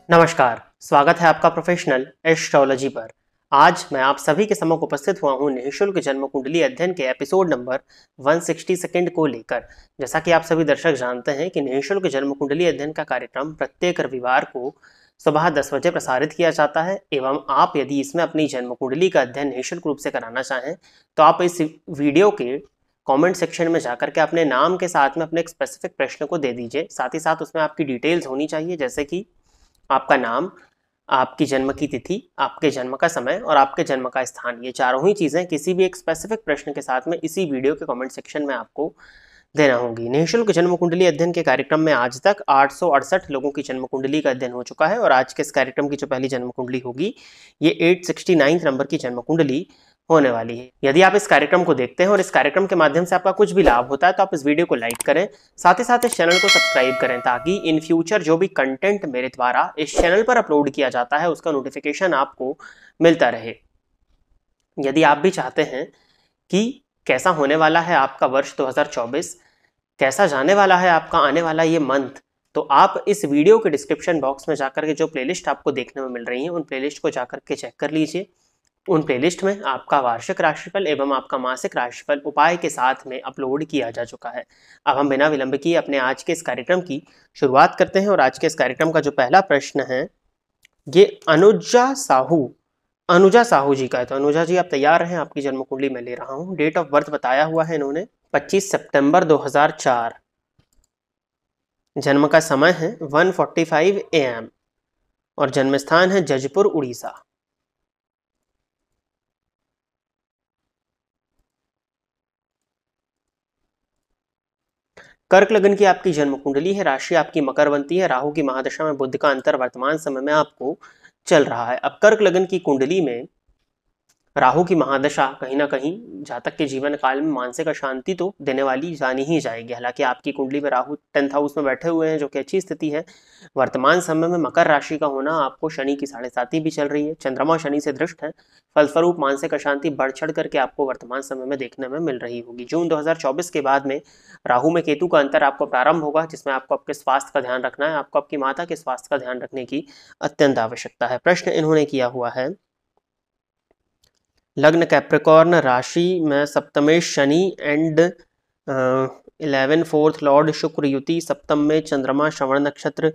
नमस्कार, स्वागत है आपका प्रोफेशनल एस्ट्रोलॉजी पर। आज मैं आप सभी के सम्मुख उपस्थित हुआ हूं निःशुल्क जन्म कुंडली अध्ययन के एपिसोड नंबर 162 को लेकर। जैसा कि आप सभी दर्शक जानते हैं कि निःशुल्क जन्म कुंडली अध्ययन का कार्यक्रम प्रत्येक रविवार को सुबह 10 बजे प्रसारित किया जाता है एवं आप यदि इसमें अपनी जन्म कुंडली का अध्ययन निःशुल्क रूप से कराना चाहें तो आप इस वीडियो के कमेंट सेक्शन में जाकर के अपने नाम के साथ में अपने एक स्पेसिफिक प्रश्न को दे दीजिए। साथ ही साथ उसमें आपकी डिटेल्स होनी चाहिए, जैसे कि आपका नाम, आपकी जन्म की तिथि, आपके जन्म का समय और आपके जन्म का स्थान। ये चारों ही चीज़ें किसी भी एक स्पेसिफिक प्रश्न के साथ में इसी वीडियो के कमेंट सेक्शन में आपको देना होगी। निःशुल्क जन्म कुंडली अध्ययन के कार्यक्रम में आज तक 868 लोगों की जन्म कुंडली का अध्ययन हो चुका है और आज के इस कार्यक्रम की जो पहली जन्म कुंडली होगी ये 869 नंबर की जन्म कुंडली होने वाली है। यदि आप इस कार्यक्रम को देखते हैं और इस कार्यक्रम के माध्यम से आपका कुछ भी लाभ होता है तो आप इस वीडियो को लाइक करें, साथ ही साथ इस चैनल को सब्सक्राइब करें ताकि इन फ्यूचर जो भी कंटेंट मेरे द्वारा इस चैनल पर अपलोड किया जाता है उसका नोटिफिकेशन आपको मिलता रहे। यदि आप भी चाहते हैं कि कैसा होने वाला है आपका वर्ष 2024, कैसा जाने वाला है आपका आने वाला ये मंथ, तो आप इस वीडियो के डिस्क्रिप्शन बॉक्स में जाकर के जो प्लेलिस्ट आपको देखने में मिल रही है उन प्लेलिस्ट को जाकर के चेक कर लीजिए। उन प्लेलिस्ट में आपका वार्षिक राशिफल एवं आपका मासिक राशिफल उपाय के साथ में अपलोड किया जा चुका है। अब हम बिना विलंब किए अपने आज के इस कार्यक्रम की शुरुआत करते हैं और आज के इस कार्यक्रम का जो पहला प्रश्न है ये अनुजा साहू जी का है। तो अनुजा जी आप तैयार हैं? आपकी जन्म कुंडली मैं ले रहा हूं। डेट ऑफ बर्थ बताया हुआ है इन्होंने 25 सितंबर 2004। जन्म का समय है 1:45 AM और जन्म स्थान है जजपुर, उड़ीसा। कर्क लगन की आपकी जन्म कुंडली है, राशि आपकी मकर बनती है, राहु की महादशा में बुध का अंतर वर्तमान समय में आपको चल रहा है। अब कर्क लगन की कुंडली में राहु की महादशा कहीं ना कहीं जातक के जीवन काल में मानसिक अशांति तो देने वाली जानी ही जाएगी। हालांकि आपकी कुंडली में राहु 10th हाउस में बैठे हुए हैं जो कि अच्छी स्थिति है। वर्तमान समय में मकर राशि का होना, आपको शनि की 7.5 भी चल रही है, चंद्रमा शनि से दृष्ट है, फलस्वरूप मानसिक अशांति बढ़ चढ़ करके आपको वर्तमान समय में देखने में मिल रही होगी। जून 2024 के बाद में राहु में केतु का अंतर आपको प्रारंभ होगा, जिसमें आपको आपके स्वास्थ्य का ध्यान रखना है। आपको आपकी माता के स्वास्थ्य का ध्यान रखने की अत्यंत आवश्यकता है। प्रश्न इन्होंने किया हुआ है, लग्न कैप्रिकॉर्न, राशि में सप्तमेश शनि एंड 11 4th लॉर्ड शुक्र युति, सप्तम में चंद्रमा, श्रवण नक्षत्र।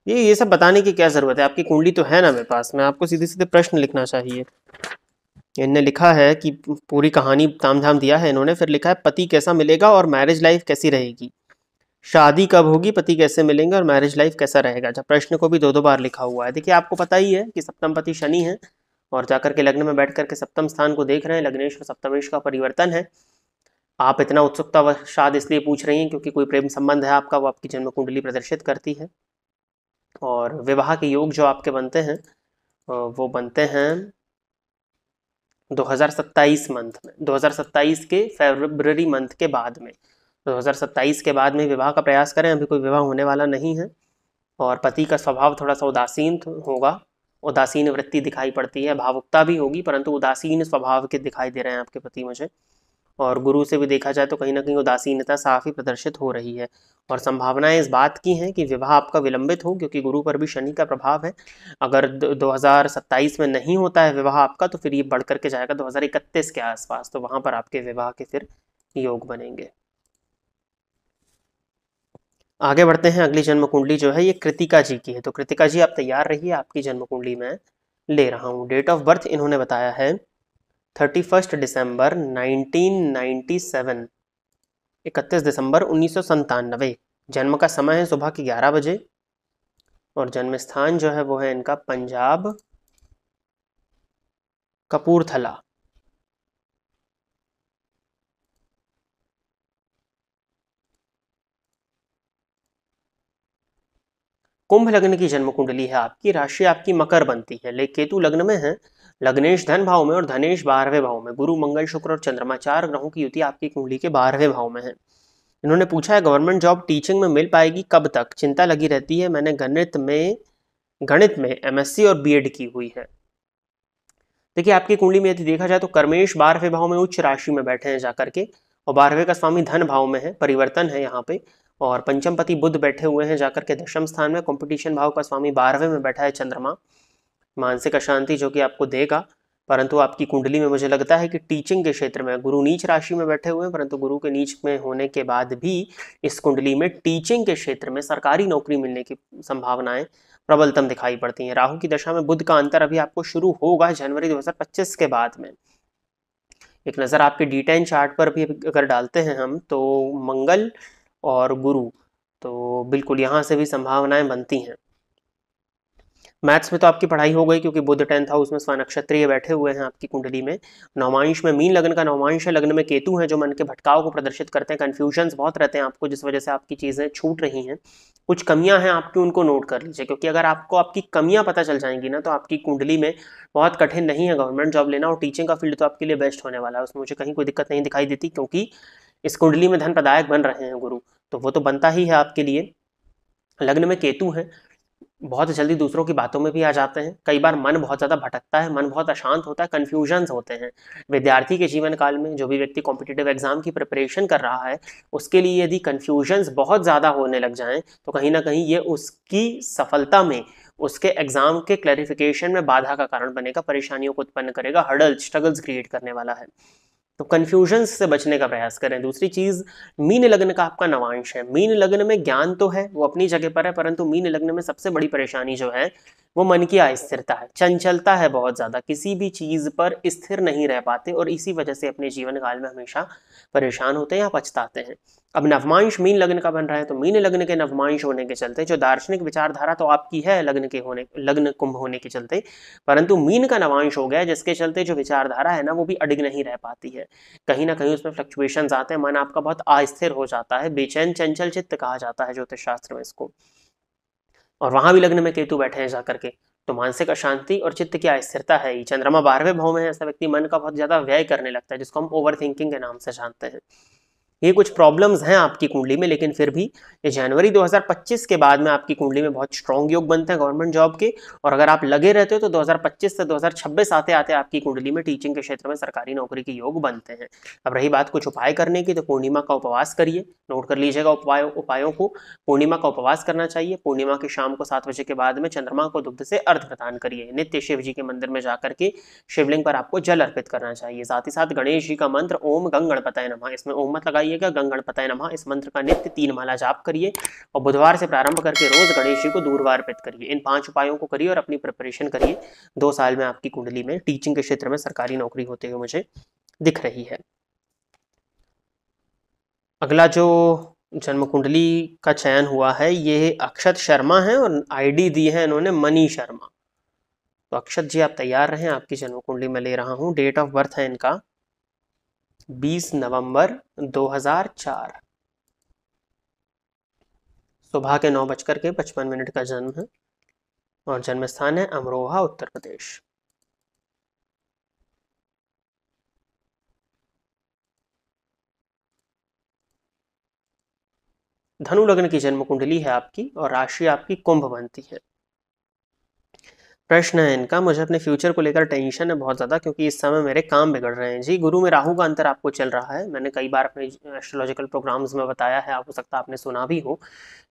ये सब बताने की क्या जरूरत है, आपकी कुंडली तो है ना मेरे पास में। आपको सीधे सीधे प्रश्न लिखना चाहिए। इन्होंने लिखा है कि पूरी कहानी तामझाम दिया है इन्होंने, फिर लिखा है पति कैसा मिलेगा और मैरिज लाइफ कैसी रहेगी, शादी कब होगी, पति कैसे मिलेंगे और मैरिज लाइफ कैसा रहेगा। जब प्रश्न को भी दो बार लिखा हुआ है। देखिए आपको पता ही है कि सप्तम पति शनि है और जाकर के लग्न में बैठ करके सप्तम स्थान को देख रहे हैं। लग्नेश और सप्तमेश का परिवर्तन है। आप इतना उत्सुकतावशात इसलिए पूछ रही हैं क्योंकि कोई प्रेम संबंध है आपका, वो आपकी जन्म कुंडली प्रदर्शित करती है। और विवाह के योग जो आपके बनते हैं वो बनते हैं 2027 मंथ में, 2027 के फरवरी मंथ के बाद में। 2027 के बाद में विवाह का प्रयास करें, अभी कोई विवाह होने वाला नहीं है। और पति का स्वभाव थोड़ा सा उदासीन होगा, उदासीन वृत्ति दिखाई पड़ती है, भावुकता भी होगी परंतु उदासीन स्वभाव के दिखाई दे रहे हैं आपके पति मुझे। और गुरु से भी देखा जाए तो कहीं ना कहीं उदासीनता साफ ही प्रदर्शित हो रही है। और संभावनाएं इस बात की हैं कि विवाह आपका विलंबित हो, क्योंकि गुरु पर भी शनि का प्रभाव है। अगर 2027 में नहीं होता है विवाह आपका तो फिर ये बढ़ करके जाएगा 2031 के आसपास, तो वहां पर आपके विवाह के फिर योग बनेंगे। आगे बढ़ते हैं। अगली जन्म कुंडली जो है ये कृतिका जी की है। तो कृतिका जी आप तैयार रहिए, आपकी जन्म कुंडली मैं ले रहा हूँ। डेट ऑफ बर्थ इन्होंने बताया है 31 दिसंबर 1997, 31 दिसंबर 1997। जन्म का समय है सुबह के 11 बजे और जन्म स्थान जो है वो है इनका पंजाब, कपूरथला। कुंभ लग्न की जन्म कुंडली है आपकी, राशि आपकी मकर बनती है, लेकिन केतु लग्न में है, लग्नेश धन भाव में और धनेश 12वें भाव में। गुरु मंगल शुक्र और चंद्रमा 4 ग्रहों की युति आपकी कुंडली के 12वें भाव में है। इन्होंने पूछा है गवर्नमेंट जॉब टीचिंग में मिल पाएगी कब तक, चिंता लगी रहती है, मैंने गणित में MSc और BEd की हुई है। देखिए आपकी कुंडली में यदि देखा जाए तो कर्मेश 12वें भाव में उच्च राशि में बैठे हैं जाकर के, और 12वें का स्वामी धन भाव में है, परिवर्तन है यहाँ पे। और पंचम पति बुध बैठे हुए हैं जाकर के दशम स्थान में। कंपटीशन भाव का स्वामी 12वें में बैठा है चंद्रमा। मानसिक अशांति जो कि आपको देगा, परंतु आपकी कुंडली में मुझे लगता है कि टीचिंग के क्षेत्र में गुरु नीच राशि में बैठे हुए हैं, परंतु गुरु के नीच में होने के बाद भी इस कुंडली में टीचिंग के क्षेत्र में सरकारी नौकरी मिलने की संभावनाएं प्रबलतम दिखाई पड़ती हैं। राहु की दशा में बुध का अंतर अभी आपको शुरू होगा जनवरी 2025 के बाद में। एक नज़र आपके D10 चार्ट पर भी अगर डालते हैं हम, तो मंगल और गुरु, तो बिल्कुल यहाँ से भी संभावनाएं बनती हैं। मैथ्स में तो आपकी पढ़ाई हो गई क्योंकि बुध 10th हाउस में स्वनक्षत्रीय बैठे हुए हैं आपकी कुंडली में। नवमांश में मीन लग्न का नवमांश है, लग्न में केतु है जो मन के भटकाव को प्रदर्शित करते हैं। कन्फ्यूजन्स बहुत रहते हैं आपको, जिस वजह से आपकी चीज़ें छूट रही हैं। कुछ कमियां हैं आपकी, उनको नोट कर लीजिए, क्योंकि अगर आपको आपकी कमियां पता चल जाएंगी ना, तो आपकी कुंडली में बहुत कठिन नहीं है गवर्नमेंट जॉब लेना, और टीचिंग का फील्ड तो आपके लिए बेस्ट होने वाला है। उसमें मुझे कहीं कोई दिक्कत नहीं दिखाई देती, क्योंकि इस कुंडली में धन प्रदायक बन रहे हैं गुरु, तो वो तो बनता ही है आपके लिए। लग्न में केतु है, बहुत जल्दी दूसरों की बातों में भी आ जाते हैं। कई बार मन बहुत ज़्यादा भटकता है, मन बहुत अशांत होता है, कन्फ्यूजन्स होते हैं। विद्यार्थी के जीवन काल में जो भी व्यक्ति कॉम्पिटिटिव एग्जाम की प्रिपरेशन कर रहा है, उसके लिए यदि कन्फ्यूजन्स बहुत ज़्यादा होने लग जाएं, तो कहीं ना कहीं ये उसकी सफलता में, उसके एग्जाम के क्लैरिफिकेशन में बाधा का कारण बनेगा, परेशानियों को उत्पन्न करेगा, हर्डल्स, स्ट्रगल्स क्रिएट करने वाला है। तो कन्फ्यूजन से बचने का प्रयास करें। दूसरी चीज, मीन लग्न का आपका नवांश है। मीन लग्न में ज्ञान तो है, वो अपनी जगह पर है, परंतु मीन लग्न में सबसे बड़ी परेशानी जो है वो मन की अस्थिरता है, चंचलता है बहुत ज्यादा, किसी भी चीज पर स्थिर नहीं रह पाते और इसी वजह से अपने जीवन काल में हमेशा परेशान होते हैं या पछताते हैं। अब नवमांश मीन लग्न का बन रहा है, तो मीन लग्न के नवमांश होने के चलते जो दार्शनिक विचारधारा तो आपकी है लग्न कुंभ होने के चलते, परंतु मीन का नवांश हो गया, जिसके चलते जो विचारधारा है ना वो भी अडिग नहीं रह पाती है। कहीं ना कहीं उसमें फ्लक्चुएशंस आते हैं, मन आपका बहुत अस्थिर हो जाता है, बेचैन चंचल चित्त कहा जाता है ज्योतिष शास्त्र में इसको। और वहां भी लग्न में केतु बैठे हैं जाकर के, तो मानसिक अशांति और चित्त की अस्थिरता है ही। चंद्रमा 12वें भाव में है, ऐसा व्यक्ति मन का बहुत ज्यादा व्यय करने लगता है, जिसको हम ओवर थिंकिंग के नाम से जानते हैं। ये कुछ प्रॉब्लम्स हैं आपकी कुंडली में, लेकिन फिर भी ये जनवरी 2025 के बाद में आपकी कुंडली में बहुत स्ट्रॉन्ग योग बनते हैं गवर्नमेंट जॉब के। और अगर आप लगे रहते हो तो 2025 से 2026 आते आते आपकी कुंडली में टीचिंग के क्षेत्र में सरकारी नौकरी के योग बनते हैं। अब रही बात कुछ उपाय करने की, तो पूर्णिमा का उपवास करिए, नोट कर लीजिएगा उपायों को। पूर्णिमा का उपवास करना चाहिए। पूर्णिमा की शाम को 7 बजे के बाद में चंद्रमा को दुग्ध से अर्घ प्रदान करिए। नित्य शिव जी के मंदिर में जाकर के शिवलिंग पर आपको जल अर्पित करना चाहिए। साथ ही साथ गणेश जी का मंत्र ओम गंग गणपतये नमः, इसमें ओम मत लगाइए, गंग गणपतये नमः, इस मंत्र का नित्य 3 माला जाप करिए और बुधवार से प्रारंभ करके रोज गणेश जी को दूर्वा अर्पित करिए। इन 5 उपायों को करिए और अपनी प्रिपरेशन करिए। 2 साल में आपकी कुंडली में टीचिंग के क्षेत्र में सरकारी नौकरी होते हुए मुझे दिख रही है। अगला जो जन्म कुंडली का चयन हुआ है ये अक्षत शर्मा है और आईडी दी है इन्होंने मनी शर्मा। तो अक्षत जी आप तैयार रहें, आपकी जन्म कुंडली में ले रहा हूं। डेट ऑफ बर्थ है इनका 20 नवंबर 2004, सुबह के 9:55 का जन्म है और जन्म स्थान है अमरोहा, उत्तर प्रदेश। धनु लग्न की जन्म कुंडली है आपकी और राशि आपकी कुंभ बनती है। प्रश्न है इनका, मुझे अपने फ्यूचर को लेकर टेंशन है बहुत ज़्यादा, क्योंकि इस समय मेरे काम बिगड़ रहे हैं। जी, गुरु में राहु का अंतर आपको चल रहा है। मैंने कई बार अपने एस्ट्रोलॉजिकल प्रोग्राम्स में बताया है, आप हो सकता है आपने सुना भी हो,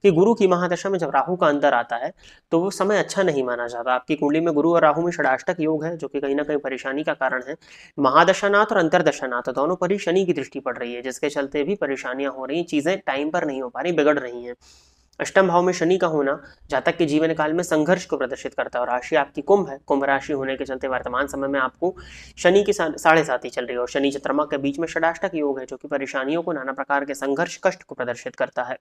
कि गुरु की महादशा में जब राहु का अंतर आता है तो वो समय अच्छा नहीं माना जाता। आपकी कुंडली में गुरु और राहु में षडाष्टक योग है, जो कि कहीं ना कहीं परेशानी का कारण है। महादशानाथ और अंतरदशानाथ दोनों पर ही शनि की दृष्टि पड़ रही है, जिसके चलते भी परेशानियां हो रही, चीज़ें टाइम पर नहीं हो पा रही, बिगड़ रही हैं। अष्टम भाव में शनि का होना जातक के जीवन काल में संघर्ष को प्रदर्शित करता है और राशि आपकी कुंभ है। कुंभ राशि होने के चलते वर्तमान समय में आपको शनि की 7.5 चल रही है और शनि चंद्रमा के बीच में षडाष्टक योग है, जो कि परेशानियों को, नाना प्रकार के संघर्ष, कष्ट को प्रदर्शित करता है।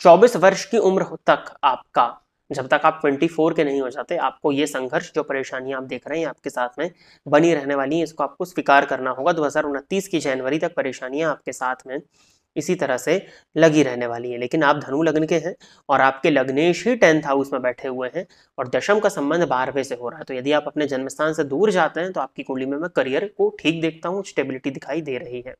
24 वर्ष की उम्र तक आपका, जब तक आप 24 के नहीं हो जाते, आपको ये संघर्ष, जो परेशानियां आप देख रहे हैं आपके साथ में बनी रहने वाली हैं, इसको आपको स्वीकार करना होगा। 2029 की जनवरी तक परेशानियां आपके साथ में इसी तरह से लगी रहने वाली है। लेकिन आप धनु लग्न के हैं और आपके लग्नेश ही 10th हाउस में बैठे हुए हैं और दशम का संबंध 12वें से हो रहा है। तो यदि आप अपने जन्मस्थान से दूर जाते हैं तो आपकी कुंडली में मैं करियर को ठीक देखता हूँ, स्टेबिलिटी दिखाई दे रही है।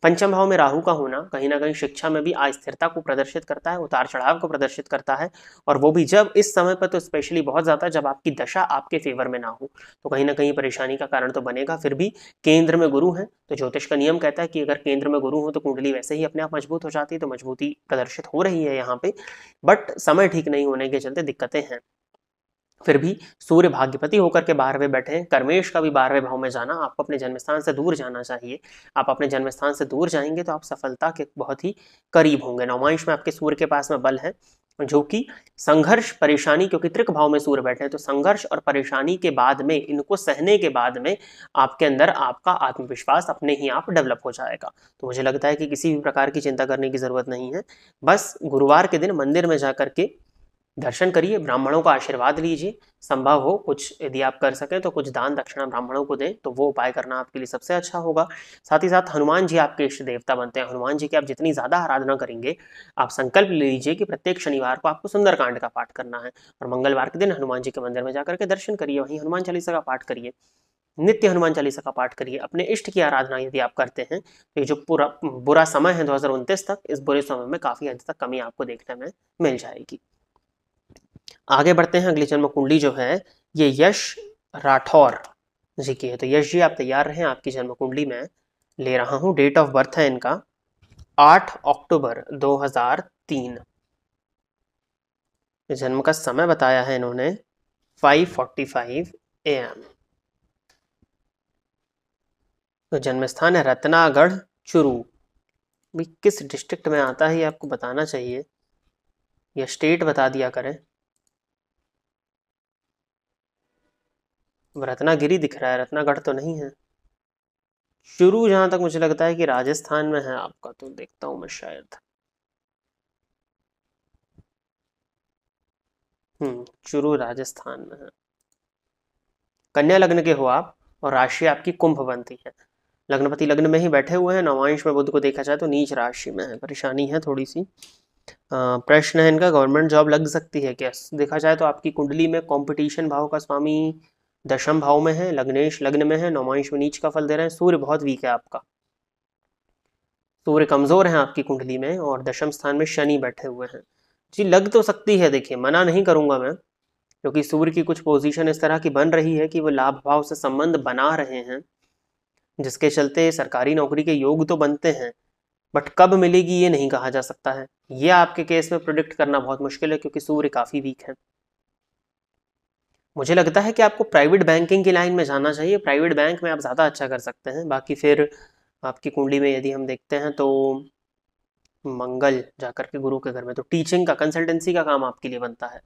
पंचम भाव में राहु का होना कहीं ना कहीं शिक्षा में भी अस्थिरता को प्रदर्शित करता है, उतार चढ़ाव को प्रदर्शित करता है, और वो भी जब इस समय पर तो स्पेशली बहुत ज्यादा जब आपकी दशा आपके फेवर में ना हो, तो कहीं ना कहीं परेशानी का कारण तो बनेगा। फिर भी केंद्र में गुरु है, तो ज्योतिष का नियम कहता है कि अगर केंद्र में गुरु हो तो कुंडली वैसे ही अपने आप मजबूत हो जाती है, तो मजबूती प्रदर्शित हो रही है यहाँ पे, बट समय ठीक नहीं होने के चलते दिक्कतें हैं। फिर भी सूर्य भाग्यपति होकर के 12वें बैठे हैं, कर्मेश का भी 12वें भाव में जाना, आपको अपने जन्मस्थान से दूर जाना चाहिए। आप अपने जन्मस्थान से दूर जाएंगे तो आप सफलता के बहुत ही करीब होंगे। नवमांश में आपके सूर्य के पास में बल है, जो कि संघर्ष परेशानी, क्योंकि त्रिक भाव में सूर्य बैठे हैं, तो संघर्ष और परेशानी के बाद में, इनको सहने के बाद में आपके अंदर आपका आत्मविश्वास अपने ही आप डेवलप हो जाएगा। तो मुझे लगता है कि किसी भी प्रकार की चिंता करने की जरूरत नहीं है। बस गुरुवार के दिन मंदिर में जाकर के दर्शन करिए, ब्राह्मणों का आशीर्वाद लीजिए, संभव हो कुछ यदि आप कर सकें तो कुछ दान दक्षिणा ब्राह्मणों को दें, तो वो उपाय करना आपके लिए सबसे अच्छा होगा। साथ ही साथ हनुमान जी आपके इष्ट देवता बनते हैं, हनुमान जी की आप जितनी ज्यादा आराधना करेंगे, आप संकल्प ले लीजिए कि प्रत्येक शनिवार को आपको सुंदरकांड का पाठ करना है, और मंगलवार के दिन हनुमान जी के मंदिर में जाकर के दर्शन करिए, वहीं हनुमान चालीसा का पाठ करिए, नित्य हनुमान चालीसा का पाठ करिए। अपने इष्ट की आराधना यदि आप करते हैं तो ये जो पूरा बुरा समय है 2029 तक, इस बुरे समय में काफी हद तक कमी आपको देखने में मिल जाएगी। आगे बढ़ते हैं। अगली जन्म कुंडली जो है ये यश राठौर जी की है, तो यश जी आप तैयार रहें, आपकी जन्म कुंडली में ले रहा हूं। डेट ऑफ बर्थ है इनका 8 अक्टूबर 2003। जन्म का समय बताया है इन्होंने 5:45 AM। तो जन्म स्थान है रत्नागढ़ चुरू। भी किस डिस्ट्रिक्ट में आता है ये आपको बताना चाहिए, या स्टेट बता दिया करें। रत्नागिरी दिख रहा है, रत्नागढ़ तो नहीं है। चुरू जहां तक मुझे लगता है कि राजस्थान में है आपका, तो देखता हूं मैं शायद। चुरू राजस्थान में है। कन्या लग्न के हो आप, और राशि आपकी कुंभ बनती है। लग्नपति लग्न में ही बैठे हुए हैं, नवांश में बुध को देखा जाए तो नीच राशि में है, परेशानी है थोड़ी सी। प्रश्न है इनका, गवर्नमेंट जॉब लग सकती है क्या? देखा जाए तो आपकी कुंडली में कंपटीशन भाव का स्वामी दशम भाव में है, लग्नेश लग्न में है, नौमांश में नीच का फल दे रहे हैं। सूर्य बहुत वीक है आपका, सूर्य कमजोर है आपकी कुंडली में, और दशम स्थान में शनि बैठे हुए हैं। जी लग तो सकती है, देखिए मना नहीं करूंगा मैं, क्योंकि सूर्य की कुछ पोजीशन इस तरह की बन रही है कि वो लाभ भाव से संबंध बना रहे हैं, जिसके चलते सरकारी नौकरी के योग तो बनते हैं, बट कब मिलेगी ये नहीं कहा जा सकता है। ये आपके केस में प्रोडिक्ट करना बहुत मुश्किल है, क्योंकि सूर्य काफी वीक है। मुझे लगता है कि आपको प्राइवेट बैंकिंग की लाइन में जाना चाहिए, प्राइवेट बैंक में आप ज़्यादा अच्छा कर सकते हैं। बाकी फिर आपकी कुंडली में यदि हम देखते हैं तो मंगल जाकर के गुरु के घर में, तो टीचिंग का, कंसल्टेंसी का काम आपके लिए बनता है।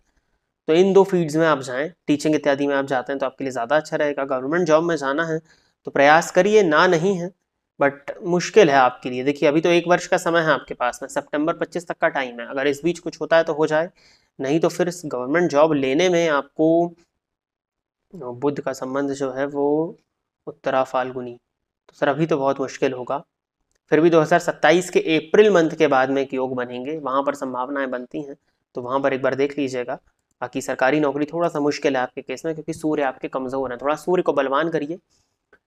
तो इन दो फील्ड्स में आप जाएं, टीचिंग इत्यादि में आप जाते हैं तो आपके लिए ज़्यादा अच्छा रहेगा। गवर्नमेंट जॉब में जाना है तो प्रयास करिए, ना नहीं है, बट मुश्किल है आपके लिए। देखिए अभी तो 1 वर्ष का समय है आपके पास में, सितंबर 25 तक का टाइम है, अगर इस बीच कुछ होता है तो हो जाए, नहीं तो फिर गवर्नमेंट जॉब लेने में आपको बुध का संबंध जो है वो उत्तरा फाल्गुनी, तो सर अभी तो बहुत मुश्किल होगा। फिर भी 2027 के अप्रैल मंथ के बाद में एक योग बनेंगे, वहां पर संभावनाएं बनती हैं, तो वहां पर एक बार देख लीजिएगा। बाकी सरकारी नौकरी थोड़ा सा मुश्किल है आपके केस में, क्योंकि सूर्य आपके कमजोर है। थोड़ा सूर्य को बलवान करिए,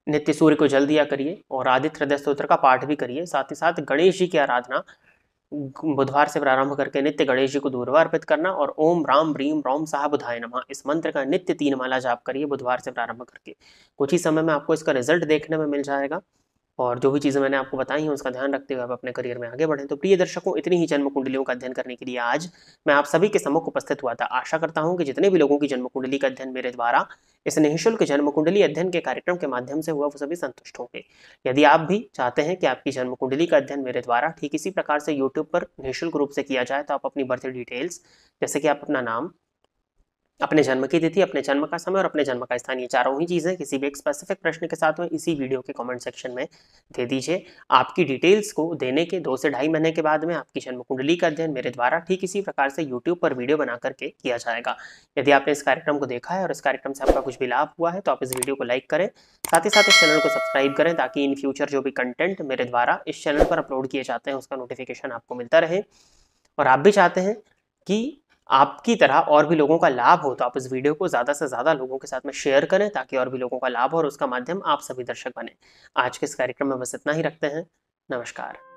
नित्य सूर्य को जल दिया करिए, और आदित्य हृदय स्तोत्र का पाठ भी करिए। साथ ही साथ गणेश जी की आराधना बुधवार से प्रारंभ करके नित्य गणेश जी को दूर्वा अर्पित करना, और ओम राम ह्रीम रौम साह बुधाय नमः इस मंत्र का नित्य 3 माला जाप करिए बुधवार से प्रारंभ करके। कुछ ही समय में आपको इसका रिजल्ट देखने में मिल जाएगा, और जो भी चीज़ें मैंने आपको बताई हैं उसका ध्यान रखते हुए आप अपने करियर में आगे बढ़ें। तो प्रिय दर्शकों, इतनी ही जन्म कुंडलियों का अध्ययन करने के लिए आज मैं आप सभी के सम्मुख उपस्थित हुआ था। आशा करता हूं कि जितने भी लोगों की जन्म कुंडली का अध्ययन मेरे द्वारा इस निःशुल्क जन्म कुंडली अध्ययन के कार्यक्रम के माध्यम से हुआ, वो सभी संतुष्ट होंगे। यदि आप भी चाहते हैं कि आपकी जन्म कुंडली का अध्ययन मेरे द्वारा ठीक इसी प्रकार से यूट्यूब पर निःशुल्क रूप से किया जाए, तो आप अपनी बर्थ डिटेल्स, जैसे कि आप अपना नाम, अपने जन्म की तिथि, अपने जन्म का समय और अपने जन्म का स्थान, ये चारों ही चीज़ें किसी भी एक स्पेसिफिक प्रश्न के साथ में इसी वीडियो के कमेंट सेक्शन में दे दीजिए। आपकी डिटेल्स को देने के 2 से ढाई महीने के बाद में आपकी जन्म कुंडली का अध्ययन मेरे द्वारा ठीक इसी प्रकार से यूट्यूब पर वीडियो बना करके किया जाएगा। यदि आपने इस कार्यक्रम को देखा है और इस कार्यक्रम से आपका कुछ भी लाभ हुआ है, तो आप इस वीडियो को लाइक करें, साथ ही साथ इस चैनल को सब्सक्राइब करें, ताकि इन फ्यूचर जो भी कंटेंट मेरे द्वारा इस चैनल पर अपलोड किए जाते हैं उसका नोटिफिकेशन आपको मिलता रहे। और आप भी चाहते हैं कि आपकी तरह और भी लोगों का लाभ हो, तो आप इस वीडियो को ज़्यादा से ज़्यादा लोगों के साथ में शेयर करें, ताकि और भी लोगों का लाभ हो और उसका माध्यम आप सभी दर्शक बने। आज के इस कार्यक्रम में बस इतना ही रखते हैं। नमस्कार।